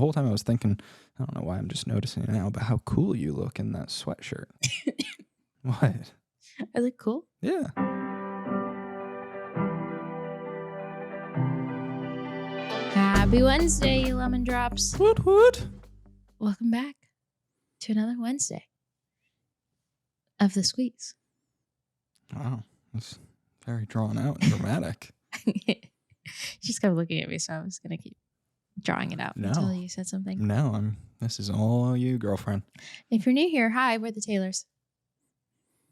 whole time I was thinking, I don't know why I'm just noticing it now, but how cool you look in that sweatshirt. What? I look cool? Yeah. Happy Wednesday, you lemon drops. What? Welcome back to another Wednesday of the squeeze. Wow. That's very drawn out and dramatic. She just kept looking at me, so I was going to keep drawing it out until you said something. No, this is all you, girlfriend. If you're new here, hi, we're the Taylors.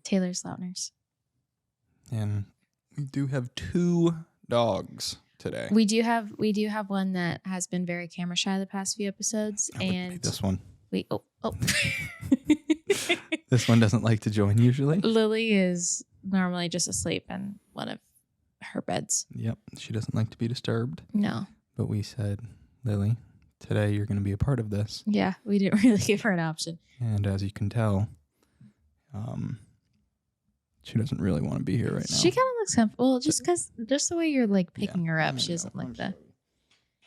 Taylors Lautners. And we do have 2 dogs today. We do have one that has been very camera shy the past few episodes. That would be this one. This one doesn't like to join usually. Lily is normally just asleep in one of her beds. Yep. She doesn't like to be disturbed. No. But we said, Lily, today you're going to be a part of this. Yeah, we didn't really give her an option. And as you can tell, she doesn't really want to be here right now. She kind of looks comfortable. Just the way you're like picking her up, she doesn't look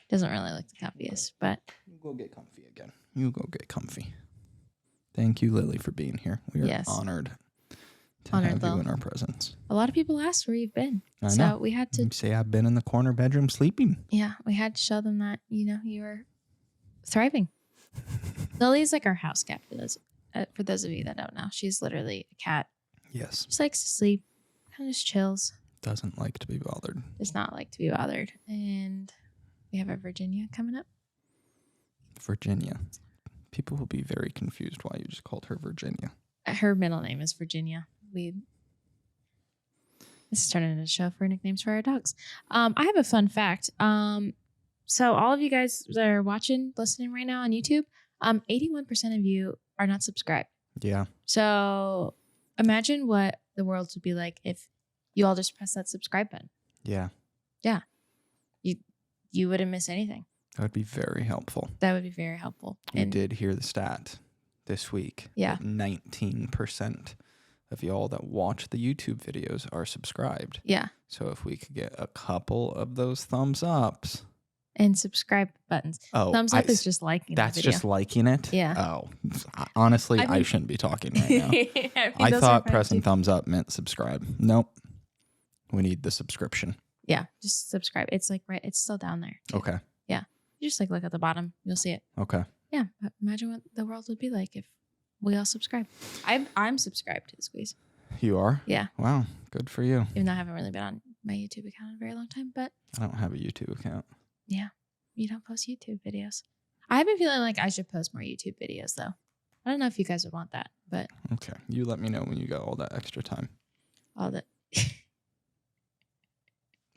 doesn't really look the comfiest. But you go get comfy again. You go get comfy. Thank you, Lily, for being here. We are honored to have you in our presence. A lot of people asked where you've been. I know. So we had to say I've been in the corner bedroom sleeping. Yeah, we had to show them that, you were thriving. Lily's like our house cat for those of you that don't know. She's literally a cat. Yes. Just likes to sleep, kind of just chills. Doesn't like to be bothered. Does not like to be bothered. And we have our Virginia coming up. Virginia. People will be very confused why you just called her Virginia. Her middle name is Virginia. This is turning into a show for nicknames for our dogs. I have a fun fact. So all of you guys that are listening right now on YouTube, 81% of you are not subscribed. Yeah. So imagine what the world would be like if you all just press that subscribe button. Yeah. Yeah. You wouldn't miss anything. That would be very helpful. That would be very helpful. You did hear the stat this week. Yeah. 19% of y'all that watch the YouTube videos are subscribed. Yeah. So if we could get a couple of those thumbs ups. And subscribe buttons. Oh, thumbs up is just liking that's the video. just liking it? Yeah. Oh, honestly, I shouldn't be talking right now. I thought pressing thumbs up meant subscribe. Nope. We need the subscription. Yeah, just subscribe. It's like it's still down there. Okay. Yeah. You just look at the bottom. You'll see it. Okay. Yeah. Imagine what the world would be like if we all subscribe. I'm subscribed to the Squeeze. You are? Yeah. Wow. Good for you. Even though I haven't really been on my YouTube account in a very long time, but I don't have a YouTube account. Yeah. You don't post YouTube videos. I've been feeling like I should post more YouTube videos though. I don't know if you guys would want that, but okay. You let me know when you got all that extra time. All that.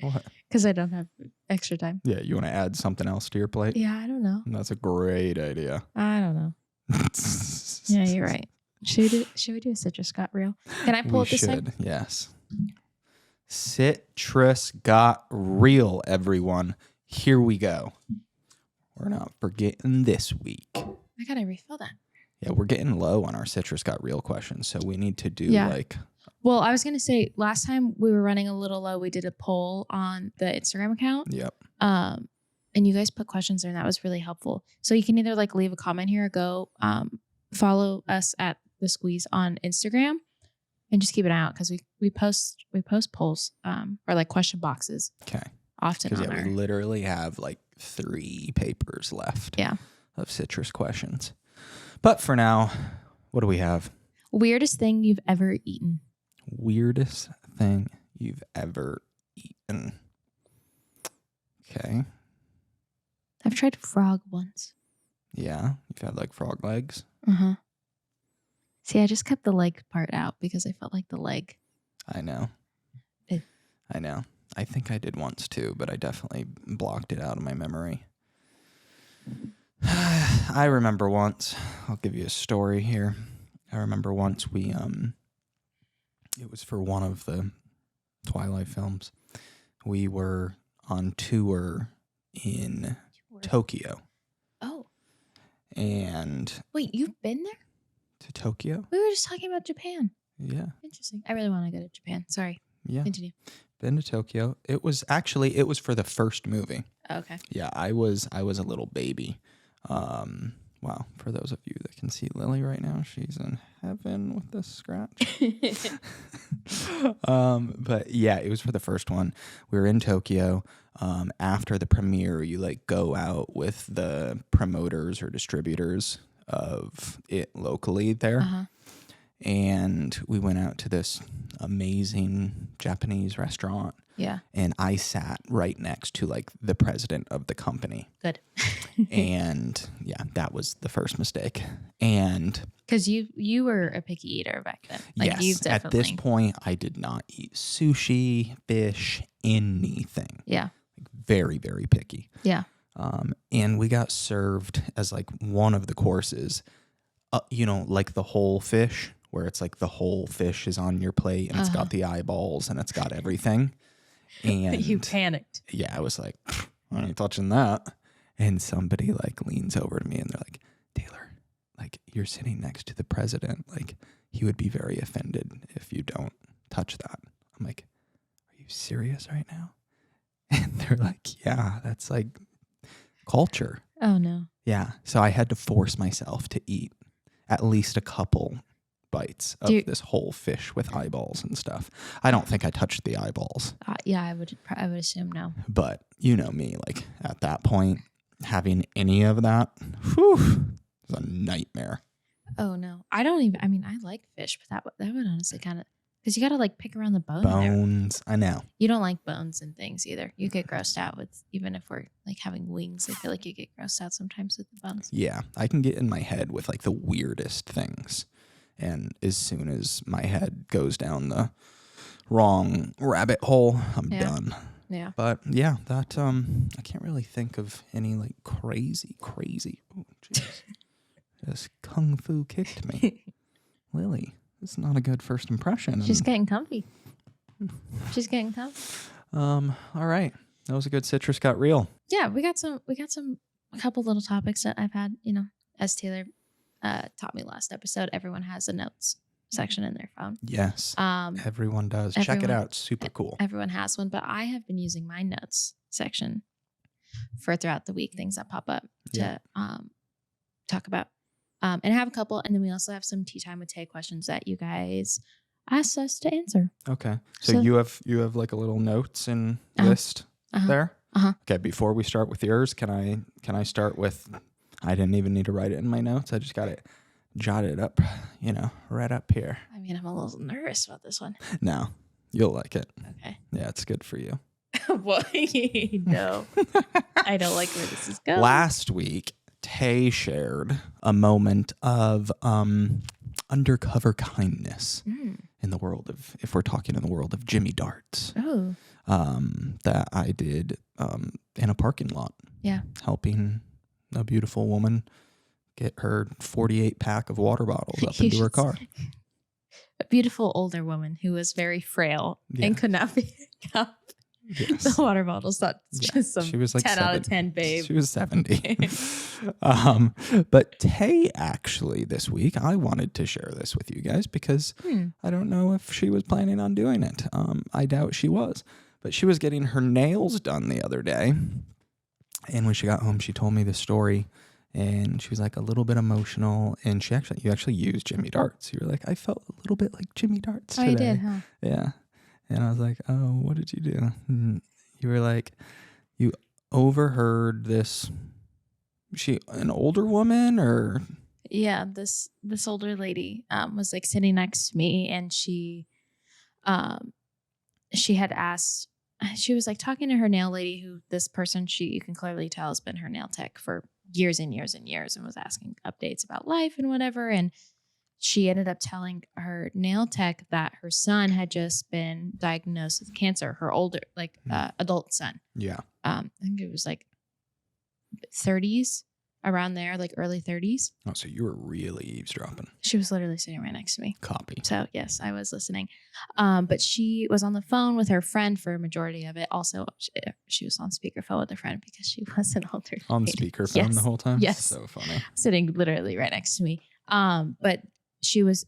What? Because I don't have extra time. Yeah, you want to add something else to your plate? Yeah, I don't know. That's a great idea. I don't know. Yeah, you're right. Should we do a Cit-rus Got Real? Can I pull it this time? Yes. Cit-rus Got Real, everyone. Here we go. We're not forgetting this week. I gotta refill that. Yeah, we're getting low on our Cit-rus Got Real questions, so we need to do Well, I was going to say, last time we were running a little low, we did a poll on the Instagram account. Yep. And you guys put questions there, and that was really helpful. So you can either leave a comment here or go follow us at The Squeeze on Instagram and just keep an eye out because we post polls or question boxes. Okay. Often on we literally have 3 papers left. Yeah. Of Cit-rus questions. But for now, what do we have? Weirdest thing you've ever eaten. Weirdest thing you've ever eaten. Okay. I've tried frog once. Yeah? You've had frog legs? Uh-huh. See, I just kept the leg part out because I felt like the leg. I know. I know. I think I did once too, but I definitely blocked it out of my memory. I remember once. I'll give you a story here. I remember once we it was for one of the Twilight films. We were on tour in Tokyo. Oh. And wait, you've been there? To Tokyo? We were just talking about Japan. Yeah. Interesting. I really want to go to Japan. Sorry. Yeah. Continue. Been to Tokyo. It was for the first movie. Oh, okay. Yeah, I was a little baby. Wow, for those of you that can see Lily right now, she's in heaven with this scratch. But yeah, it was for the first one. We were in Tokyo. After the premiere, you like go out with the promoters or distributors of it locally there. Uh-huh. And we went out to this amazing Japanese restaurant. Yeah. And I sat right next to like the president of the company. Good. And yeah, that was the first mistake. And because you were a picky eater back then. Like, yes, you've definitely... at this point, I did not eat sushi, fish, anything. Yeah. Like, very, very picky. Yeah. And we got served as like one of the courses, like the whole fish, where it's like the whole fish is on your plate and it's got the eyeballs and it's got everything. And you panicked. Yeah, I was like, I ain't touching that. And somebody like leans over to me and they're like, Taylor, like you're sitting next to the president. Like he would be very offended if you don't touch that. I'm like, are you serious right now? And they're like, yeah, that's like culture. Oh no. Yeah. So I had to force myself to eat at least a couple bites of this whole fish with eyeballs and stuff. I don't think I touched the eyeballs. Yeah, I would assume no. But you know me, like at that point, having any of that, whew, was a nightmare. Oh no, I like fish, but that would honestly kind of, because you got to like pick around the bones. I know. You don't like bones and things either. You get grossed out with, even if we're like having wings, I feel like you get grossed out sometimes with the bones. Yeah, I can get in my head with like the weirdest things. And as soon as my head goes down the wrong rabbit hole, I'm done. Yeah. But yeah, that I can't really think of any like crazy. Oh, jeez. This kung fu kicked me. Lily, it's not a good first impression. She's getting comfy. All right. That was a good Cit-rus Got Real. Yeah, we got a couple little topics that I've had, as Taylor taught me last episode. Everyone has a notes section in their phone. Yes. Everyone does. Check it out. It's super cool. Everyone has one, but I have been using my notes section for throughout the week, things that pop up to talk about. And I have a couple, and then we also have some tea time with Tay questions that you guys asked us to answer. Okay. So you have like a little notes and list there? Okay, before we start with yours, can I start with, I didn't even need to write it in my notes. I just got it jotted up, right up here. I mean, I'm a little nervous about this one. No, you'll like it. Okay. Yeah, it's good for you. What? No. I don't like where this is going. Last week, Tay shared a moment of undercover kindness in the world of, if we're talking in the world of Jimmy Darts. Oh. That I did in a parking lot. Yeah. Helping a beautiful woman get her 48-pack of water bottles up into her car. A beautiful older woman who was very frail and could not pick up the water bottles. Not just some she was like 10 out of 10 babe. She was 70. But Tay, actually, this week, I wanted to share this with you guys because I don't know if she was planning on doing it. I doubt she was. But she was getting her nails done the other day. And when she got home, she told me the story. And she was like a little bit emotional. And you actually used Jimmy Darts. You were like, I felt a little bit like Jimmy Darts today. Oh, you did, huh? Yeah. And I was like, oh, what did you do? And you were like, you overheard this. Was she an older woman or? Yeah, this older lady was like sitting next to me, and she had asked. She was like talking to her nail lady, who this person you can clearly tell has been her nail tech for years and years and years, and was asking updates about life and whatever. And she ended up telling her nail tech that her son had just been diagnosed with cancer. Her older, adult son. Yeah. I think it was like 30s, around there, like early 30s. Oh, so you were really eavesdropping. She was literally sitting right next to me. Copy. So yes, I was listening. But she was on the phone with her friend for a majority of it. Also, she was on speakerphone with her friend because she was an older on lady. Speakerphone the whole time? Yes. So funny. Sitting literally right next to me. But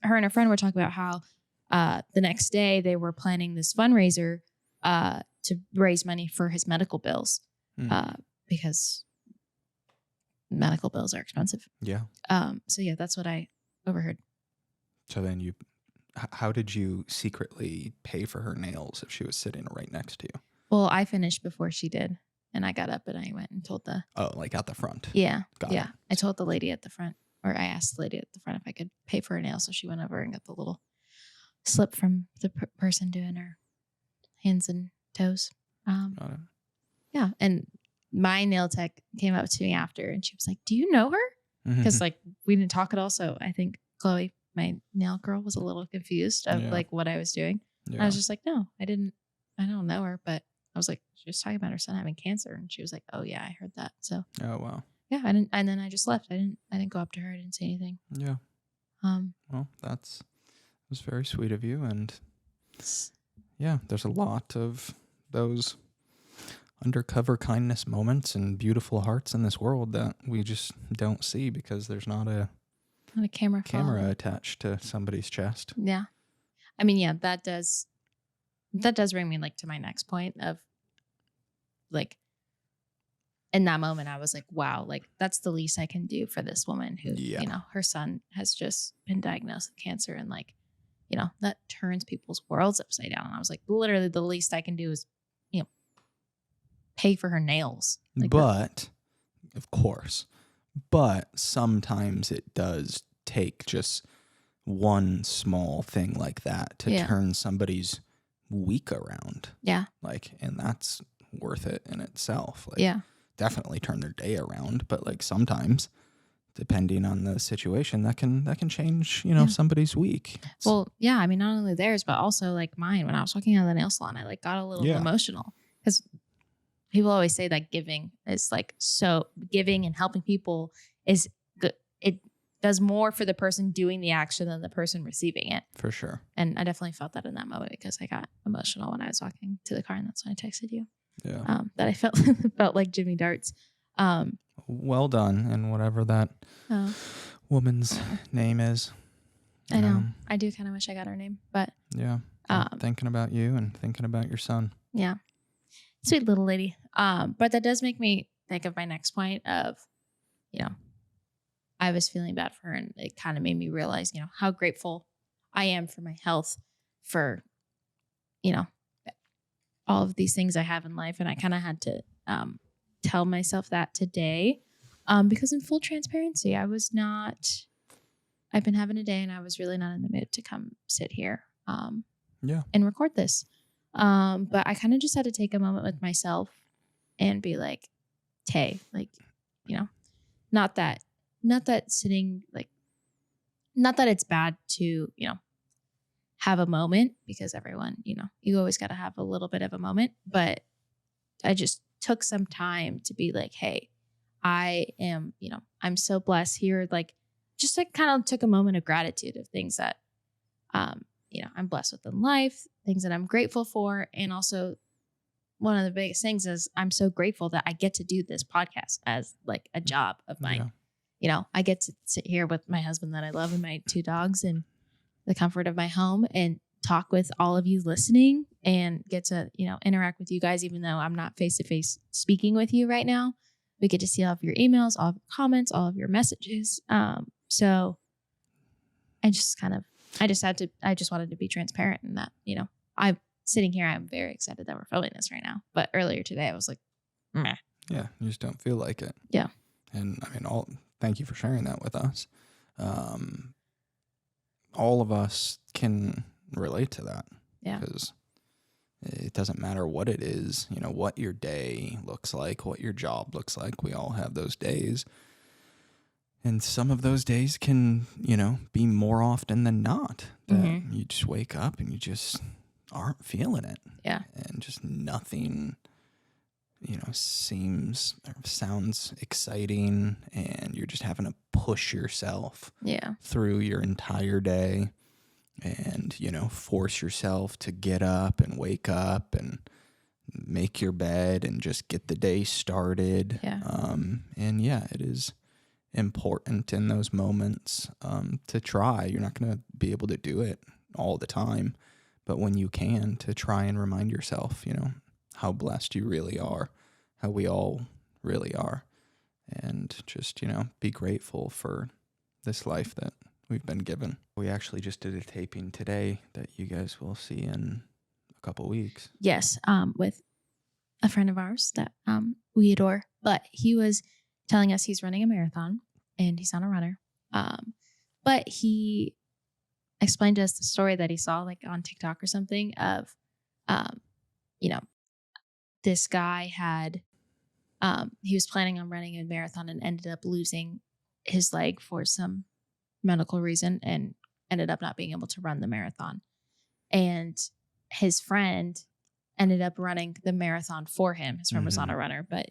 her and her friend were talking about how the next day they were planning this fundraiser to raise money for his medical bills because medical bills are expensive. Yeah. So yeah, that's what I overheard. So then how did you secretly pay for her nails if she was sitting right next to you? Well, I finished before she did, and I got up and I went and told the. Oh, like at the front. Yeah. Got Yeah. it. I told the lady at the front, or I asked the lady at the front if I could pay for her nails. So she went over and got the little slip from the person doing her hands and toes. Got it. Yeah. And my nail tech came up to me after and she was like, "Do you know her?" Because like we didn't talk at all. So I think Chloe, my nail girl, was a little confused of like what I was doing. Yeah. I was just like, "No, I don't know her." But I was like, she was talking about her son having cancer. And she was like, "Oh yeah, I heard that." So Oh, wow. yeah, I didn't, and then I just left. I didn't go up to her. I didn't say anything. Yeah. Well, that was very sweet of you. And yeah, there's a lot of those undercover kindness moments and beautiful hearts in this world that we just don't see because there's not a camera attached to somebody's chest. Yeah. I mean, yeah, that does bring me like to my next point of like, in that moment, I was like, wow, like that's the least I can do for this woman who, you know, her son has just been diagnosed with cancer and like, you know, that turns people's worlds upside down. And I was like, literally the least I can do is, you know, pay for her nails. Like but of course, but sometimes it does take just one small thing like that to turn somebody's week around. Yeah. Like, and that's worth it in itself. Like, definitely turn their day around, but like sometimes, depending on the situation, that can change, you know, somebody's week. Well, yeah, I mean, not only theirs, but also like mine. When I was working at the nail salon, I like got a little emotional because people always say that giving is like, so giving and helping people is good. It does more for the person doing the action than the person receiving it. For sure. And I definitely felt that in that moment because I got emotional when I was walking to the car, and that's when I texted you. Yeah. That I felt like Jimmy Darts. Well done, and whatever that woman's name is. I know. I do kind of wish I got her name, but yeah. Thinking about you and thinking about your son. Yeah. Sweet little lady. But that does make me think of my next point of, you know, I was feeling bad for her, and it kind of made me realize, you know, how grateful I am for my health, for, you know, all of these things I have in life. And I kind of had to tell myself that today because in full transparency, I've been having a day and I was really not in the mood to come sit here and record this. But I kind of just had to take a moment with myself and be like, hey, like, you know, not that sitting, like, not that it's bad to, you know, have a moment, because everyone, you know, you always got to have a little bit of a moment. But I just took some time to be like, hey, I am, you know, I'm so blessed here. Like, just like kind of took a moment of gratitude of things that, you know, I'm blessed with in life, things that I'm grateful for. And also one of the biggest things is I'm so grateful that I get to do this podcast as like a job of mine. Yeah. You know, I get to sit here with my husband that I love and my 2 dogs and the comfort of my home and talk with all of you listening and get to, you know, interact with you guys, even though I'm not face-to-face speaking with you right now. We get to see all of your emails, all of your comments, all of your messages. So I just wanted to be transparent in that, you know, I'm sitting here. I'm very excited that we're filming this right now. But earlier today I was like, meh. Yeah. You just don't feel like it. Yeah. And I mean, thank you for sharing that with us. All of us can relate to that. Yeah. Because it doesn't matter what it is, you know, what your day looks like, what your job looks like. We all have those days. And some of those days can, you know, be more often than not that you just wake up and you just aren't feeling it. Yeah. And just nothing, you know, sounds exciting, and you're just having to push yourself through your entire day and, you know, force yourself to get up and wake up and make your bed and just get the day started. Yeah. And yeah, it is important in those moments to try. You're not going to be able to do it all the time, but when you can, to try and remind yourself, you know, how blessed you really are, how we all really are. and just, be grateful for this life that we've been given. We actually just did a taping today that you guys will see in a couple weeks. Yes, with a friend of ours that we adore. But he was telling us he's running a marathon and he's not a runner. But he explained to us the story that he saw like on TikTok or something of, this guy had, he was planning on running a marathon and ended up losing his leg for some medical reason and ended up not being able to run the marathon. And his friend ended up running the marathon for him. His friend was not a runner, but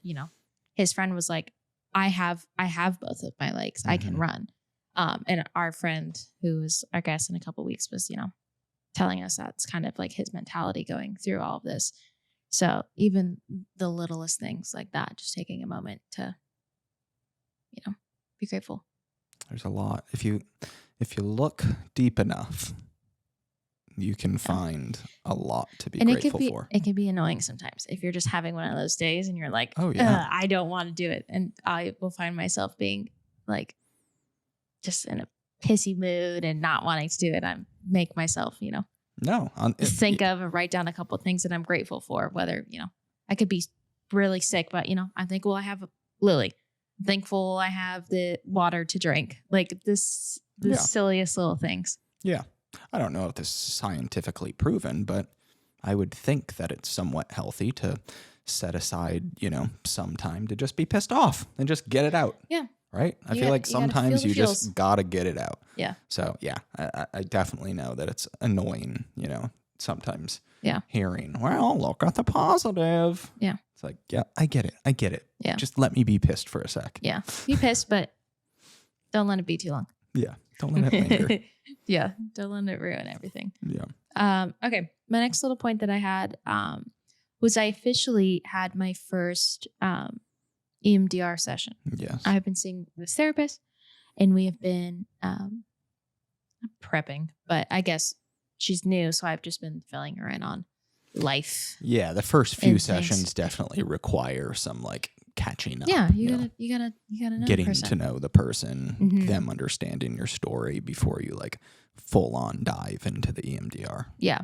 his friend was like, I have both of my legs. I can run. And our friend, who was our guest in a couple of weeks, was, telling us that's kind of like his mentality going through all of this. So even the littlest things like that, just taking a moment to, be grateful. There's a lot. If you look deep enough, you can find a lot to be grateful for. It can be annoying sometimes if you're just having one of those days and you're like, oh yeah, I don't want to do it. And I will find myself being like just in a pissy mood and not wanting to do it. I make myself, think of and write down a couple of things that I'm grateful for, whether, I could be really sick, but, I'm thankful I have Lily. I'm thankful I have the water to drink. Like the silliest little things. Yeah. I don't know if this is scientifically proven, but I would think that it's somewhat healthy to set aside, some time to just be pissed off and just get it out. Yeah. Right? I feel like sometimes you just got to get it out. Yeah. So, yeah, I definitely know that it's annoying, sometimes hearing, well, look at the positive. Yeah. It's like, yeah, I get it. Yeah. Just let me be pissed for a sec. Yeah. Be pissed, but don't let it be too long. Yeah. Don't let it linger. Yeah. Don't let it ruin everything. Yeah. Okay. My next little point that I had was I officially had my first EMDR session. Yes. I've been seeing this therapist and we have been prepping, but I guess she's new. So I've just been filling her in on life. Yeah. The first few sessions definitely require some like catching up. Yeah. You gotta know getting the person. to know the person, them understanding your story before you like full on dive into the EMDR. Yeah.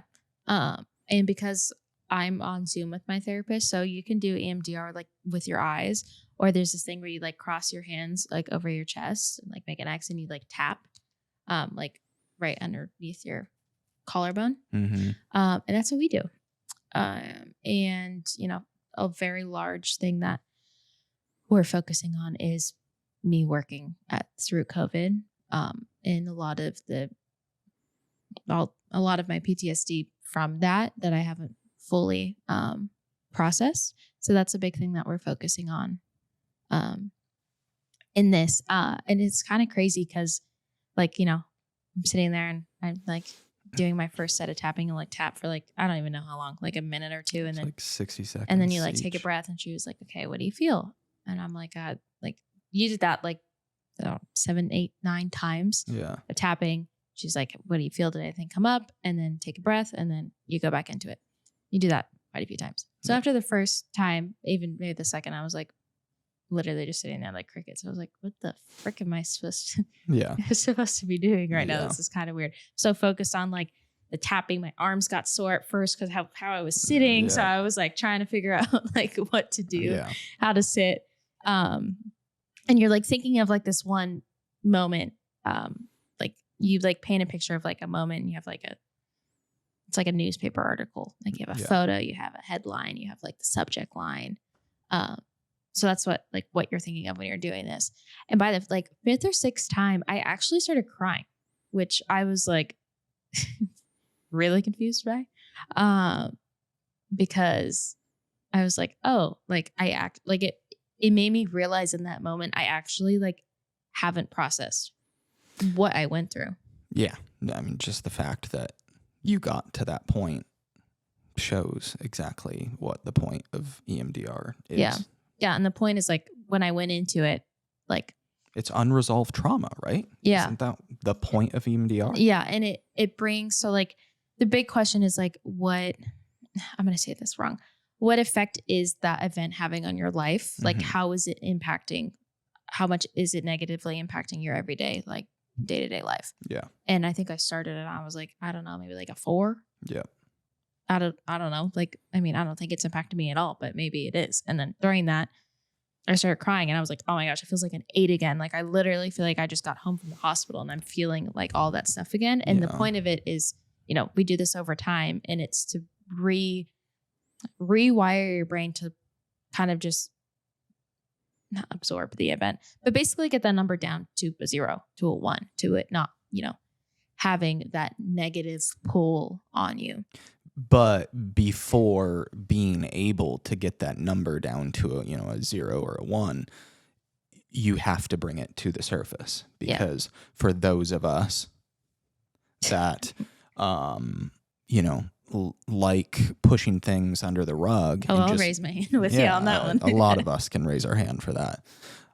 And because I'm on Zoom with my therapist, so you can do EMDR like with your eyes, or there's this thing where you like cross your hands like over your chest and like make an X and you like tap like right underneath your collarbone. And that's what we do. And a very large thing that we're focusing on is me working through COVID. And a lot of my PTSD from that I haven't fully processed. So that's a big thing that we're focusing on in this. And it's kind of crazy because like, I'm sitting there and I'm like doing my first set of tapping and like tap for like, I don't even know how long, like a minute or two. And then like 60 seconds. And then you like take a breath and she was like, okay, what do you feel? And I'm like, God, like you did that like 7, 8, 9 times of tapping. She's like, what do you feel? Did anything come up? And then take a breath and then you go back into it. You do that quite a few times. So after the first time, even maybe the second, I was like literally just sitting there like crickets. I was like, what the frick am I supposed to be doing right now? This is kind of weird. So focused on like the tapping, my arms got sore at first because how I was sitting. So I was like trying to figure out like what to do, how to sit. And you're like thinking of like this one moment, like you like paint a picture of like a moment and you have like it's like a newspaper article. Like you have a photo, you have a headline, you have like the subject line. So that's what you're thinking of when you're doing this. And by the like 5th or 6th time, I actually started crying, which I was like really confused by, because I was like, oh, like I act like it made me realize in that moment, I actually like haven't processed what I went through. Yeah. I mean, just the fact that you got to that point shows exactly what the point of EMDR is. Yeah. Yeah. And the point is like when I went into it, like it's unresolved trauma, right? Yeah. Isn't that the point of EMDR? Yeah. And it brings, so like the big question is like, what, I'm going to say this wrong. What effect is that event having on your life? Like, how is it impacting how much is it negatively impacting your everyday, like day-to-day life? Yeah. And I think I started and I was like, I don't know, maybe like a 4. Yeah. I don't know. Like, I mean, I don't think it's impacted me at all, but maybe it is. And then during that, I started crying and I was like, oh my gosh, it feels like an 8 again. Like I literally feel like I just got home from the hospital and I'm feeling like all that stuff again. And the point of it is, you know, we do this over time and it's to rewire your brain to kind of just not absorb the event, but basically get that number down to a 0, to a 1, to it not, you know, having that negative pull on you. But before being able to get that number down to a, you know, a 0 or a 1, you have to bring it to the surface, because for those of us that, you know, like pushing things under the rug. Oh, I'll raise my hand with you on that one. A lot of us can raise our hand for that.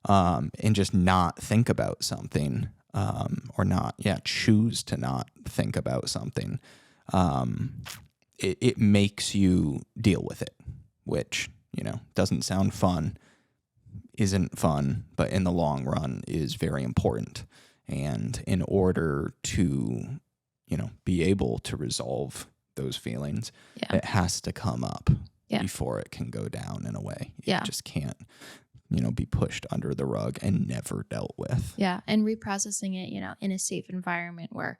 And just not think about something, or not, choose to not think about something. It makes you deal with it, which, you know, doesn't sound fun, isn't fun, but in the long run is very important. And in order to, you know, be able to resolve those feelings, it has to come up before it can go down in a way. It just can't, you know, be pushed under the rug and never dealt with. Yeah. And reprocessing it, you know, in a safe environment where,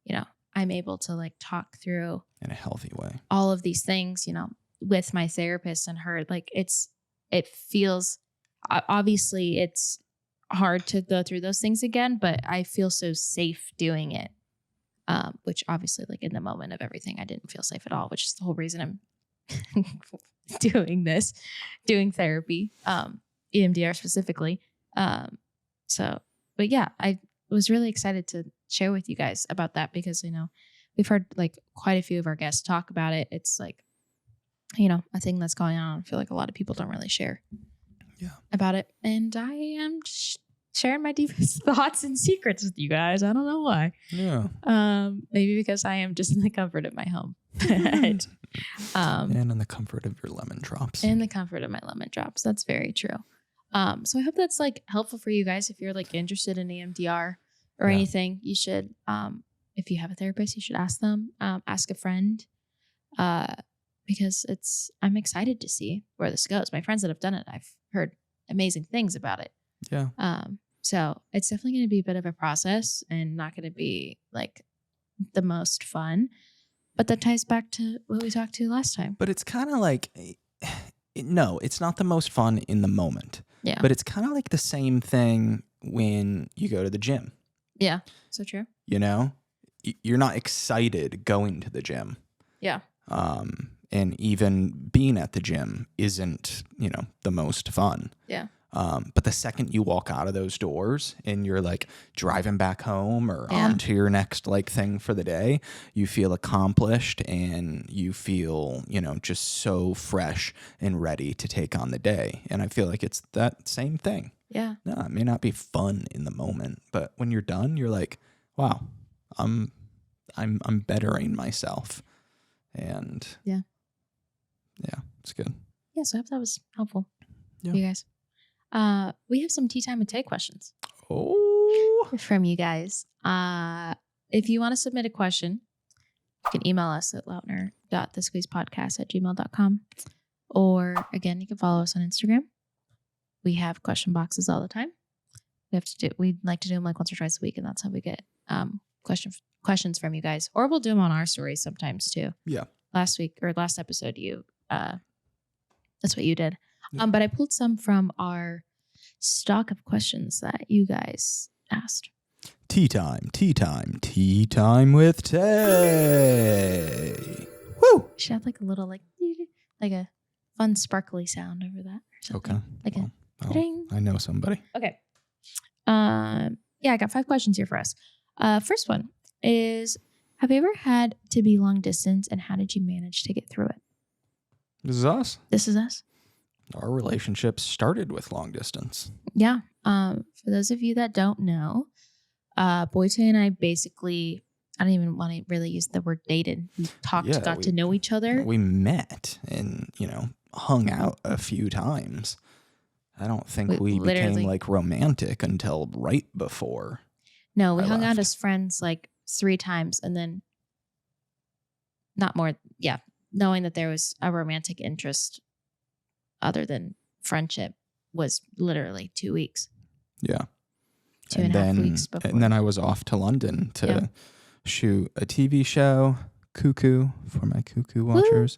you know, I'm able to like talk through in a healthy way all of these things, you know, with my therapist and her. Like it feels, obviously it's hard to go through those things again, but I feel so safe doing it. Which obviously, like in the moment of everything, I didn't feel safe at all, which is the whole reason I'm doing therapy, EMDR specifically. But yeah, I was really excited to share with you guys about that because, you know, we've heard like quite a few of our guests talk about it. It's like, you know, a thing that's going on. I feel like a lot of people don't really share about it. And I am sharing my deepest thoughts and secrets with you guys. I don't know why. Yeah. Maybe because I am just in the comfort of my home. And in the comfort of your lemon drops. In the comfort of my lemon drops. That's very true. So I hope that's like helpful for you guys. If you're like interested in EMDR or anything, you should, if you have a therapist, you should ask them, ask a friend, because I'm excited to see where this goes. My friends that have done it, I've heard amazing things about it. Yeah. So it's definitely going to be a bit of a process and not going to be like the most fun, but that ties back to what we talked to last time. But it's kind of like, no, it's not the most fun in the moment. Yeah. But it's kind of like the same thing when you go to the gym. Yeah. So true. You know, you're not excited going to the gym. Yeah. And even being at the gym isn't, you know, the most fun. Yeah. But the second you walk out of those doors and you're like driving back home or on to your next like thing for the day, you feel accomplished and you feel, you know, just so fresh and ready to take on the day. And I feel like it's that same thing. Yeah. No, it may not be fun in the moment, but when you're done, you're like, wow, I'm bettering myself. And yeah, it's good. Yeah. So I hope that was helpful for you guys. We have some tea time and take questions from you guys. If you want to submit a question, you can email us at lautner.thesqueezepodcast@gmail.com. Or again, you can follow us on Instagram. We have question boxes all the time. We'd like to do them like once or twice a week, and that's how we get questions from you guys. Or we'll do them on our stories sometimes too. Yeah. Last episode, that's what you did. But I pulled some from our stock of questions that you guys asked. Tea time with Tay. Woo! Should have like a little like a fun sparkly sound over that. Okay. Like a ding. I know somebody. Okay. I got 5 questions here for us. First one is, have you ever had to be long distance and how did you manage to get through it? This is us. This is us. Our relationship started with long distance. Yeah. For those of you that don't know, Boyte and I basically, I don't even want to really use the word dated. We got to know each other. We met and, hung out a few times. I don't think we became like romantic until right before. No, we I hung out left. as friends like 3 times and then not more. Yeah. Knowing that there was a romantic interest other than friendship was literally 2 weeks. Yeah. 2.5 weeks before. And then I was off to London to shoot a TV show, Cuckoo, for my Cuckoo watchers.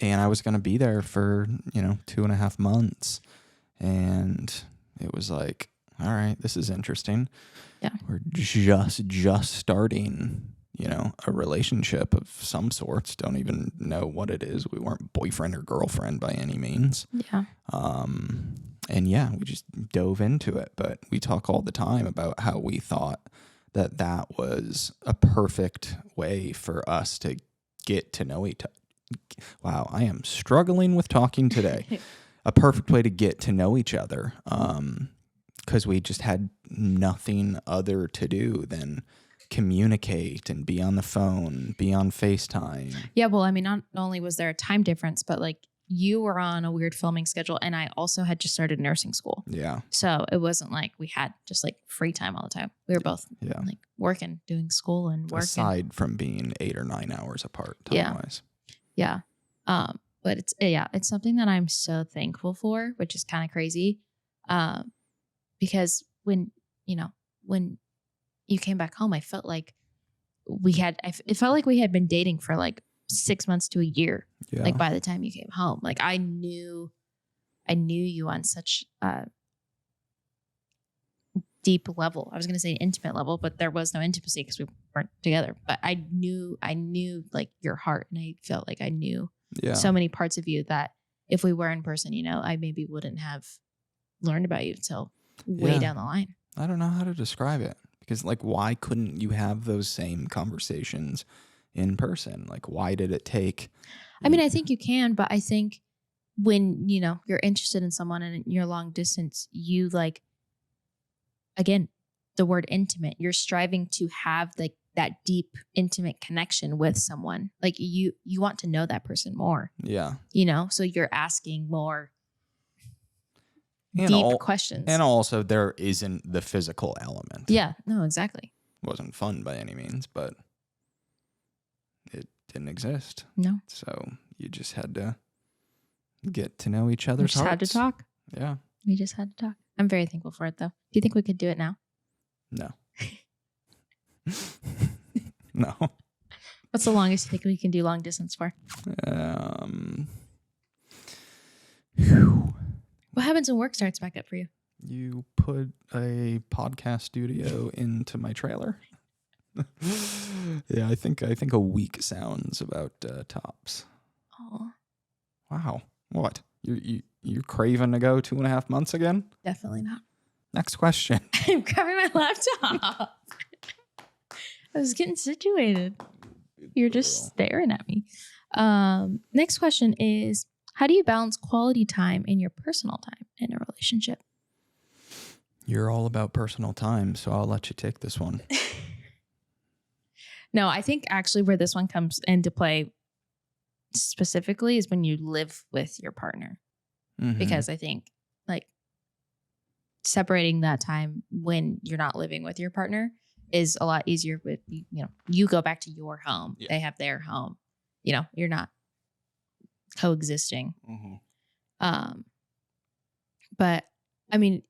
And I was going to be there for, 2.5 months. And it was like, all right, this is interesting. Yeah. We're just starting, a relationship of some sorts. Don't even know what it is. We weren't boyfriend or girlfriend by any means. Yeah. And yeah, we just dove into it. But we talk all the time about how we thought that was a perfect way for us to get to know each other. Wow, I am struggling with talking today. A perfect way to get to know each other, because we just had nothing other to do than communicate and be on the phone, be on FaceTime. Yeah, well, I mean, not only was there a time difference, but like you were on a weird filming schedule and I also had just started nursing school. Yeah. So it wasn't like we had just like free time all the time. We were both like working, doing school and working. Aside from being 8 or 9 hours apart time-wise. Yeah. But it's something that I'm so thankful for, which is kind of crazy. Because when you came back home, I felt like it felt like we had been dating for like 6 months to a year. Yeah. Like by the time you came home, like I knew you on such a deep level. I was going to say intimate level, but there was no intimacy because we weren't together. But I knew like your heart, and I felt like I knew so many parts of you that if we were in person, I maybe wouldn't have learned about you until way down the line. I don't know how to describe it, because like, why couldn't you have those same conversations in person? Like, why did it take? I mean, I think you can, but I think when, you're interested in someone and you're long distance, you like, again, the word intimate, you're striving to have like that deep, intimate connection with someone. Like you want to know that person more. Yeah. So you're asking more deep questions. And also there isn't the physical element. Yeah, no, exactly. It wasn't fun by any means, but it didn't exist. No. So you just had to get to know each other's hearts. Had to talk. Yeah. We just had to talk. I'm very thankful for it, though. Do you think we could do it now? No. No. What's the longest you think we can do long distance for? What happens when work starts back up for you? You put a podcast studio into my trailer. Yeah, I think a week sounds about tops. Oh. Wow. What? You're craving to go 2.5 months again? Definitely not. Next question. I'm grabbing my laptop. I was getting situated. You're just staring at me. Next question is, how do you balance quality time and your personal time in a relationship? You're all about personal time, so I'll let you take this one. No, I think actually where this one comes into play specifically is when you live with your partner. Mm-hmm. Because I think like separating that time when you're not living with your partner is a lot easier with, you go back to your home. Yeah. They have their home. You're not coexisting. Mm-hmm. But I mean,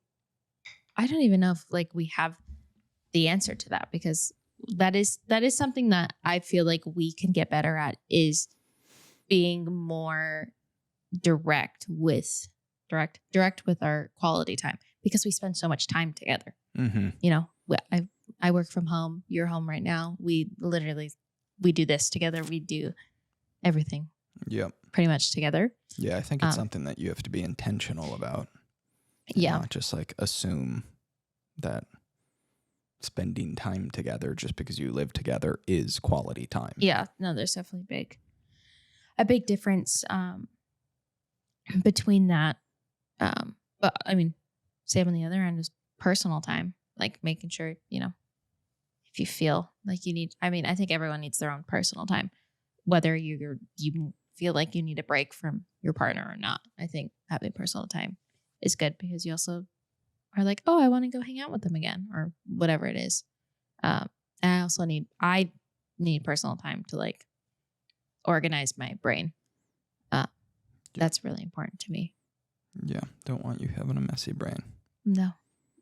I don't even know if like we have the answer to that, because that is something that I feel like we can get better at, is being more direct with our quality time, because we spend so much time together. Mm-hmm. I work from home. You're home right now. We do this together. We do everything. Yep. Pretty much together. Yeah, I think it's something that you have to be intentional about. Yeah. Not just like assume that spending time together just because you live together is quality time. Yeah. No, there's definitely a big difference between that. But I mean, same on the other end is personal time, like making sure, if you feel like you need, I think everyone needs their own personal time, whether you feel like you need a break from your partner or not. I think having personal time is good because you also are like, oh, I want to go hang out with them again or whatever it is. And I need personal time to like organize my brain. That's really important to me. Yeah. Don't want you having a messy brain. No,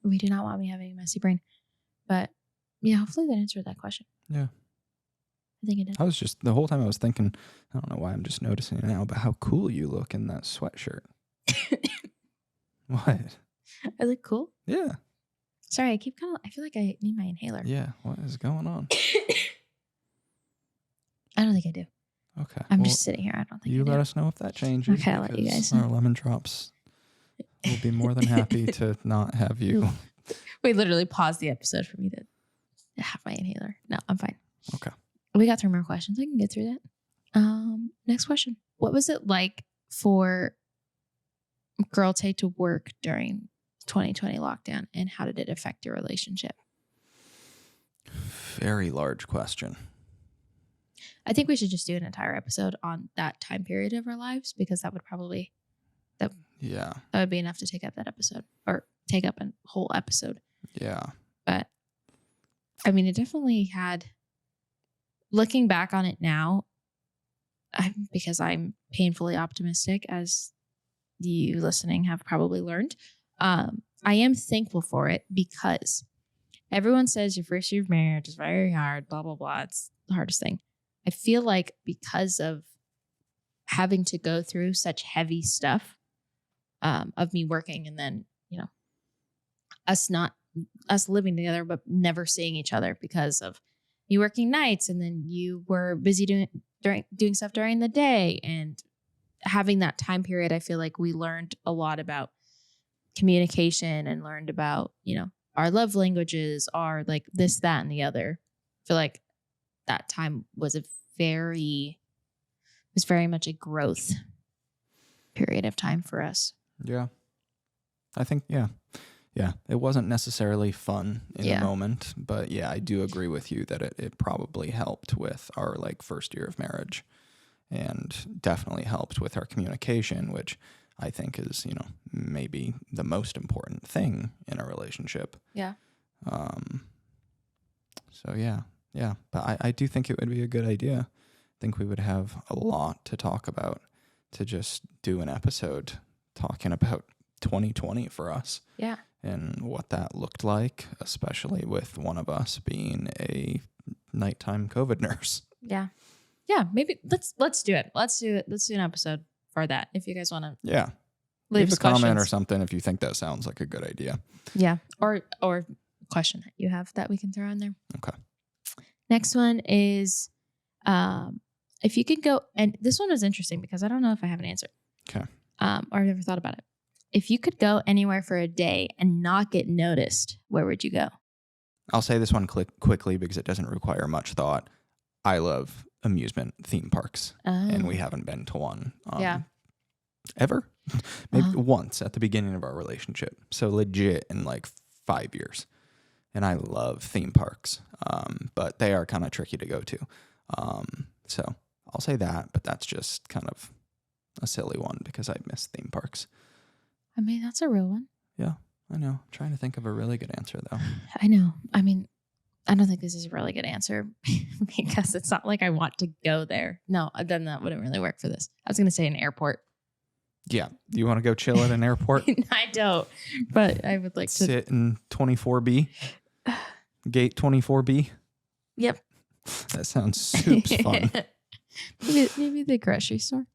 we do not want me having a messy brain. But yeah, hopefully that answered that question. Yeah. I think it did. I was just, the whole time I was thinking, I don't know why I'm just noticing it now, but how cool you look in that sweatshirt. What? I look cool. Yeah. Sorry, I feel like I need my inhaler. Yeah. What is going on? I don't think I do. Okay. I'm just sitting here. I don't think you I do. let us know if that changes. Okay, I'll let you guys Our know. lemon drops will be more than happy to not have you. We literally paused the episode for me to have my inhaler. No, I'm fine. Okay. We got 3 more questions. I can get through that. Next question. What was it like for Girl Take to work during 2020 lockdown, and how did it affect your relationship? Very large question. I think we should just do an entire episode on that time period of our lives because that would probably that would be enough to take up that episode or take up a whole episode. Yeah. But I mean, it definitely had. Looking back on it now, because I'm painfully optimistic, as you listening have probably learned, I am thankful for it because everyone says your first year of marriage is very hard, blah, blah, blah. It's the hardest thing. I feel like because of having to go through such heavy stuff of me working and then, us living together, but never seeing each other because of you working nights and then you were busy doing stuff during the day, and having that time period, I feel like we learned a lot about communication and learned about, our love languages are like this, that, and the other. I feel like that time was very much a growth period of time for us. Yeah. I think, yeah. It wasn't necessarily fun in the moment, but yeah, I do agree with you that it probably helped with our like first year of marriage, and definitely helped with our communication, which I think is, maybe the most important thing in a relationship. Yeah. So yeah. But I do think it would be a good idea. I think we would have a lot to talk about to just do an episode talking about 2020 for us. Yeah. And what that looked like, especially with one of us being a nighttime COVID nurse. Yeah. Yeah. Maybe let's do it. Let's do an episode for that. If you guys want to. Yeah. Leave a comment questions or something if you think that sounds like a good idea. Yeah. Or question that you have that we can throw in there. Okay. Next one is, if you could go, and this one was interesting because I don't know if I have an answer. Okay. Or I've never thought about it. If you could go anywhere for a day and not get noticed, where would you go? I'll say this one quickly because it doesn't require much thought. I love amusement theme parks, and we haven't been to one ever. Maybe once at the beginning of our relationship. So legit in like 5 years. And I love theme parks, but they are kind of tricky to go to. So I'll say that, but that's just kind of a silly one because I miss theme parks. I mean, that's a real one. Yeah, I know. I'm trying to think of a really good answer, though. I know. I mean, I don't think this is a really good answer because it's not like I want to go there. No, then that wouldn't really work for this. I was going to say an airport. Yeah. Do you want to go chill at an airport? I don't, but I would like to sit in 24B, gate 24B. Yep. That sounds super fun. Maybe the grocery store.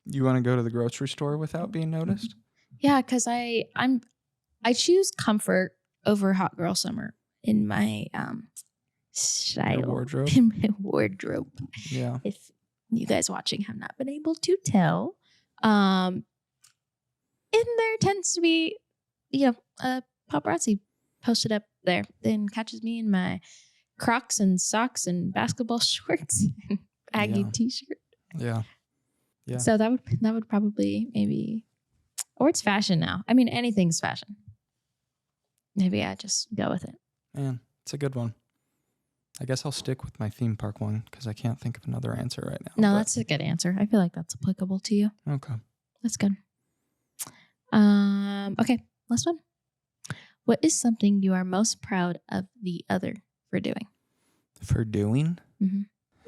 You want to go to the grocery store without being noticed? Yeah, because I choose comfort over hot girl summer in my style. Your wardrobe. In my wardrobe. Yeah. If you guys watching have not been able to tell, and there tends to be, a paparazzi posted up there, then catches me in my Crocs and socks and basketball shorts and baggy t-shirt. Yeah. Yeah. So that would probably maybe, or it's fashion now. I mean, anything's fashion. Maybe I just go with it. Man, it's a good one. I guess I'll stick with my theme park one because I can't think of another answer right now. No, that's a good answer. I feel like that's applicable to you. Okay. That's good. Okay, last one. What is something you are most proud of the other for doing? For doing?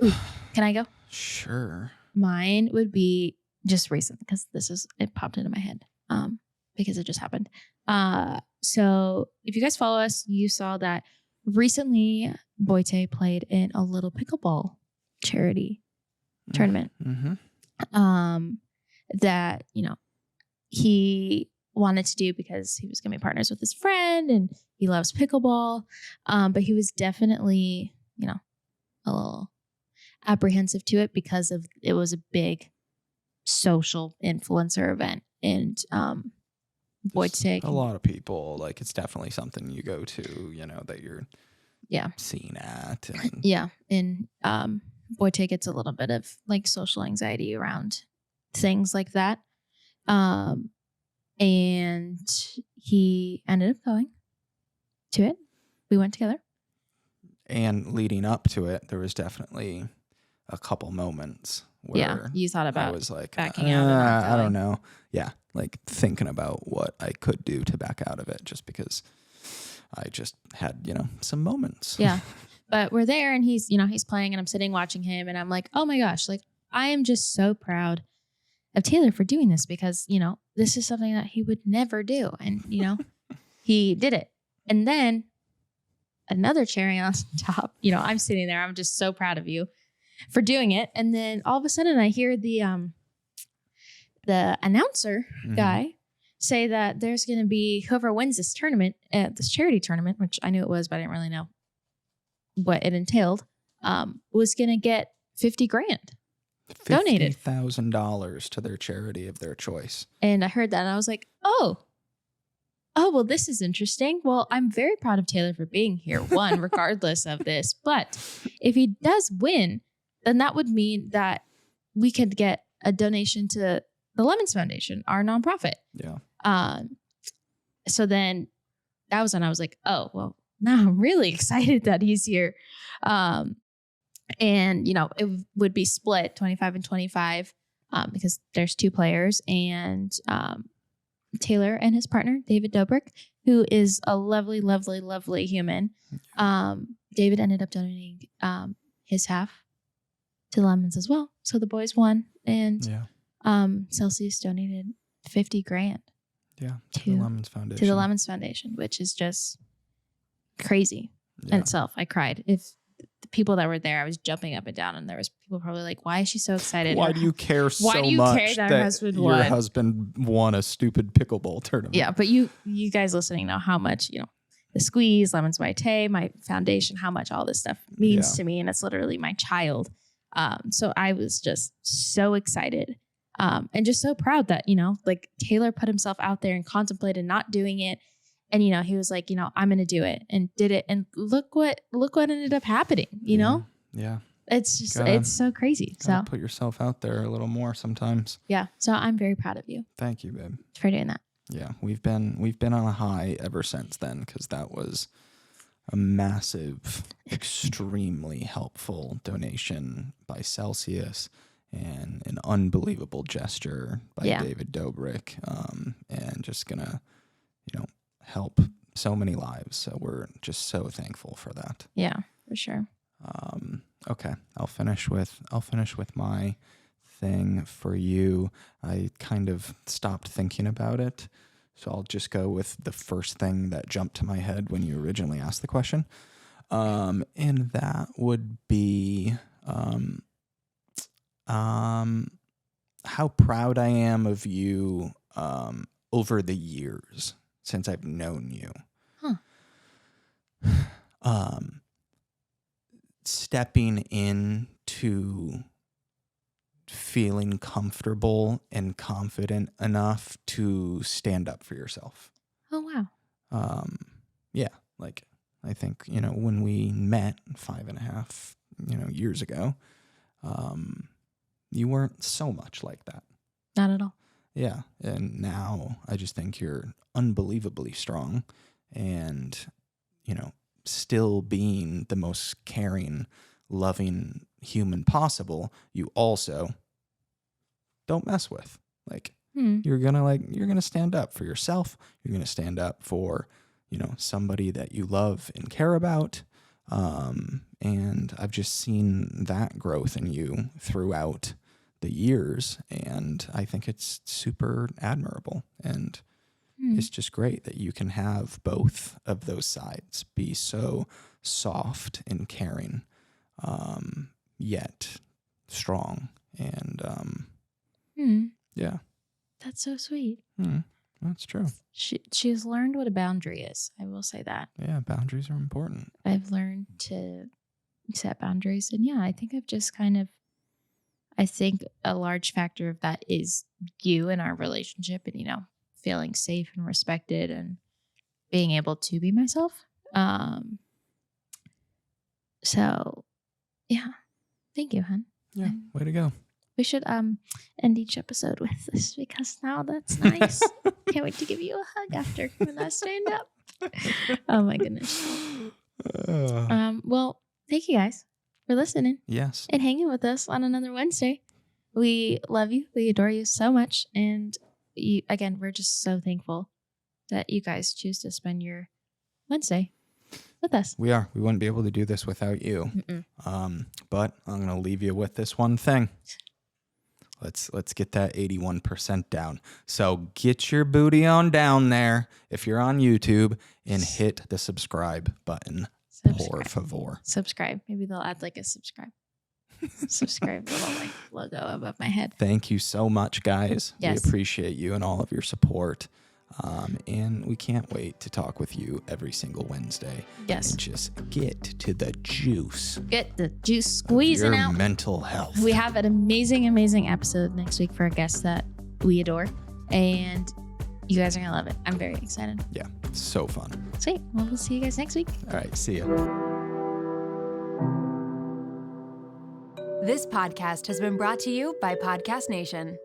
Ooh, can I go? Sure. Mine would be just recent because it popped into my head because it just happened. So if you guys follow us, you saw that recently Boite played in a little pickleball charity tournament. That, he wanted to do because he was going to be partners with his friend and he loves pickleball. But he was definitely, a little apprehensive to it because it was a big social influencer event. And Boite, a lot of people, like, it's definitely something you go to, that you're seen at. And And Boite gets a little bit of like social anxiety around things like that. And he ended up going to it. We went together. And leading up to it, there was definitely a couple moments where you thought about I was like, backing out. I don't know. Yeah, like thinking about what I could do to back out of it just because I just had, some moments. Yeah. But we're there and he's playing and I'm sitting watching him and I'm like, oh my gosh, like I am just so proud of Taylor for doing this because, this is something that he would never do. And, he did it. And then another cherry on top, I'm sitting there. I'm just so proud of you for doing it. And then all of a sudden I hear the announcer guy say that there's going to be whoever wins this tournament at this charity tournament, which I knew it was, but I didn't really know what it entailed, was going to get $50,000 donated. $50,000 to their charity of their choice. And I heard that and I was like, oh, well, this is interesting. Well, I'm very proud of Taylor for being here, one, regardless of this. But if he does win, then that would mean that we could get a donation to the Lemons Foundation, our nonprofit. Yeah. So then that was when I was like, oh, well, now I'm really excited that he's here. And, it would be split 25 and 25 because there's two players and Taylor and his partner, David Dobrik, who is a lovely, lovely, lovely human. David ended up donating his half to the Lemons as well. So the boys won. And Celsius donated $50,000. Yeah, to the Lemons Foundation. To the Lemons Foundation, which is just crazy in itself. I cried. If the people that were there, I was jumping up and down, and there was people probably like, "Why is she so excited? Why do you care so much? Why do you care that her husband won? Your husband won a stupid pickleball tournament?" Yeah, but you guys listening know how much the Squeeze, Lemons by Tay, my foundation, how much all this stuff means to me, and it's literally my child. So I was just so excited. And just so proud that, like Taylor put himself out there and contemplated not doing it. And, he was like, I'm going to do it and did it. And look what ended up happening, Yeah. It's just, it's so crazy. So put yourself out there a little more sometimes. Yeah. So I'm very proud of you. Thank you, babe. For doing that. Yeah. We've been on a high ever since then because that was a massive, extremely helpful donation by Celsius. And an unbelievable gesture by David Dobrik, and just gonna, help so many lives. So we're just so thankful for that. Yeah, for sure. Okay, I'll finish with my thing for you. I kind of stopped thinking about it, so I'll just go with the first thing that jumped to my head when you originally asked the question, and that would be. How proud I am of you over the years since I've known you. Stepping into feeling comfortable and confident enough to stand up for yourself. Oh, wow. Yeah, like I think, when we met 5.5, years ago, you weren't so much like that. Not at all. Yeah. And now I just think you're unbelievably strong and, still being the most caring, loving human possible, you also don't mess with. Like, you're gonna stand up for yourself. You're gonna stand up for, somebody that you love and care about. And I've just seen that growth in you throughout the years, and I think it's super admirable. And it's just great that you can have both of those sides be so soft and caring, yet strong. And yeah, That's so sweet. That's true. She's learned what a boundary is. I will say that. Yeah, boundaries are important. I've learned to set boundaries. And yeah, I think I've just I think a large factor of that is you and our relationship and, feeling safe and respected and being able to be myself. So yeah, thank you, hon. Yeah, way to go. We should end each episode with this because now that's nice. Can't wait to give you a hug after when I stand up. Oh my goodness. Well, thank you guys for listening. Yes. And hanging with us on another Wednesday. We love you. We adore you so much. And we're just so thankful that you guys choose to spend your Wednesday with us. We are. We wouldn't be able to do this without you. But I'm going to leave you with this one thing. Let's get that 81% down. So get your booty on down there if you're on YouTube and hit the subscribe button. Por favor. Subscribe. Maybe they'll add like a subscribe little like logo above my head. Thank you so much, guys. Yes. We appreciate you and all of your support. And we can't wait to talk with you every single Wednesday. Yes. And just get to the juice. Get the juice squeezing your out. Mental health. We have an amazing, amazing episode next week for a guest that we adore. And you guys are going to love it. I'm very excited. Yeah. So fun. Sweet. Well, we'll see you guys next week. All right. See ya. This podcast has been brought to you by Podcast Nation.